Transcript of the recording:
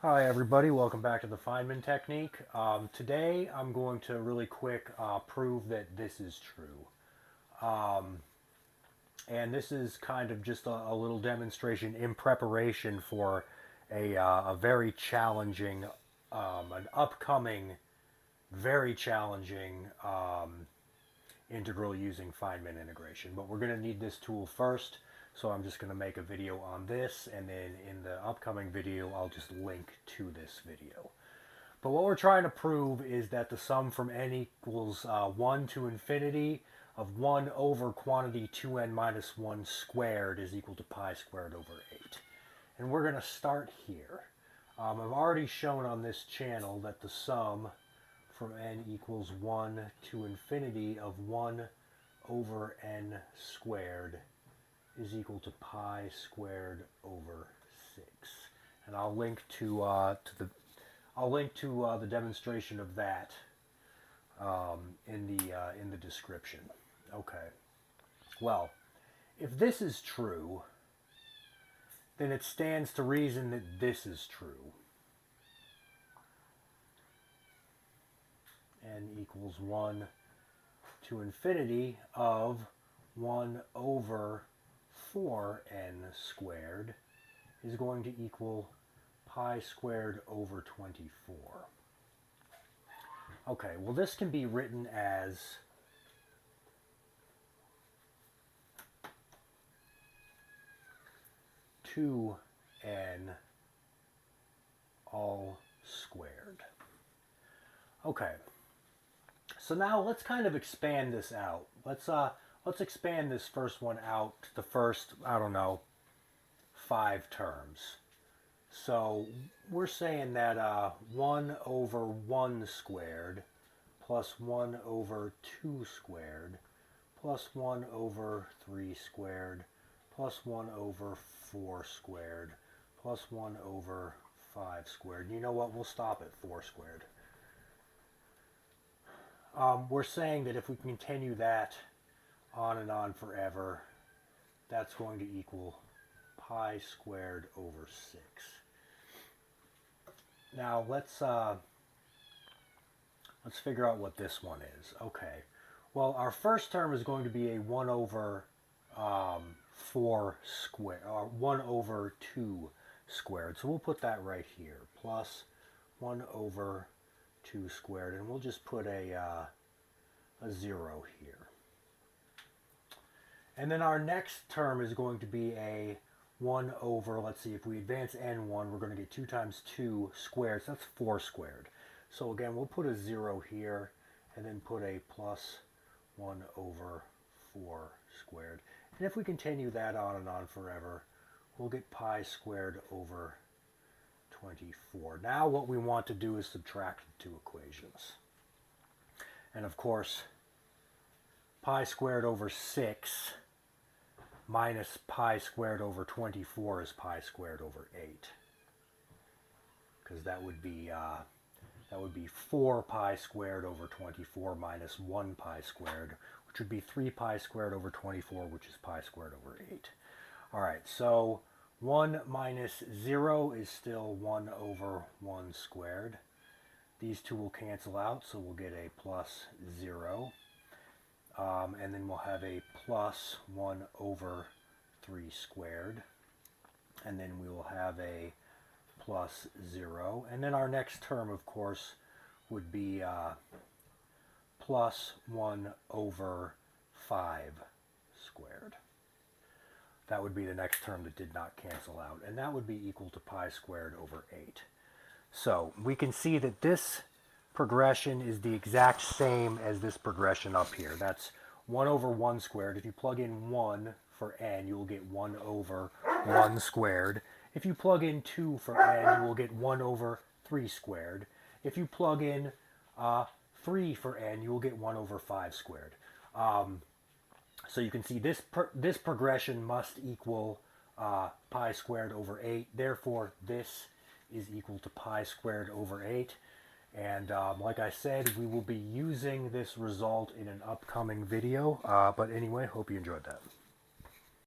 Hi everybody, welcome back to the Feynman technique. Today I'm going to really quick prove that this is true. And this is kind of just a little demonstration in preparation for a very challenging, an upcoming, very challenging integral using Feynman integration. But we're going to need this tool first, so I'm just going to make a video on this, and then in the upcoming video I'll just link to this video. But what we're trying to prove is that the sum from n equals 1 to infinity of 1 over quantity 2n minus 1 squared is equal to pi squared over 8. And we're going to start here. I've already shown on this channel that the sum from n equals 1 to infinity of 1 over n squared is equal to pi squared over 6. And I'll link to the demonstration of that in the description. Okay. Well, if this is true, then it stands to reason that this is true. N equals 1 to infinity of 1 over 4n squared is going to equal pi squared over 24. Okay, well this can be written as two n all squared. Okay, so now let's kind of expand this out. Let's expand this first one out to the first, I don't know, 5 terms. So we're saying that 1 over 1 squared plus 1 over 2 squared plus 1 over 3 squared plus 1 over 4 squared plus 1 over 5 squared. You know what? We'll stop at 4 squared. We're saying that if we continue that on and on forever, that's going to equal pi squared over 6. Now let's figure out what this one is. Okay. Well, our first term is going to be a 1 over 4 square, or 1 over 2 squared. So we'll put that right here. Plus 1 over 2 squared, and we'll just put a 0 here. And then our next term is going to be a 1 over, let's see, if we advance n1, we're going to get 2 times 2 squared, so that's 4 squared. So again, we'll put a 0 here, and then put a plus 1 over 4 squared. And if we continue that on and on forever, we'll get pi squared over 24. Now what we want to do is subtract the two equations. And of course, pi squared over 6 minus pi squared over 24 is pi squared over 8. Because that would be 4 pi squared over 24 minus 1 pi squared, which would be 3 pi squared over 24, which is pi squared over 8. All right, so 1 minus 0 is still 1 over 1 squared. These two will cancel out, so we'll get a plus 0. And then we'll have a plus 1 over 3 squared. And then we will have a plus 0. And then our next term, of course, would be plus 1 over 5 squared. That would be the next term that did not cancel out. And that would be equal to pi squared over 8. So we can see that this progression is the exact same as this progression up here. That's 1 over 1 squared. If you plug in 1 for n, you will get 1 over 1 squared. If you plug in 2 for n, you will get 1 over 3 squared. If you plug in 3 for n, you will get 1 over 5 squared. So you can see this progression must equal pi squared over 8. Therefore, this is equal to pi squared over 8. And like I said, we will be using this result in an upcoming video. But anyway, hope you enjoyed that.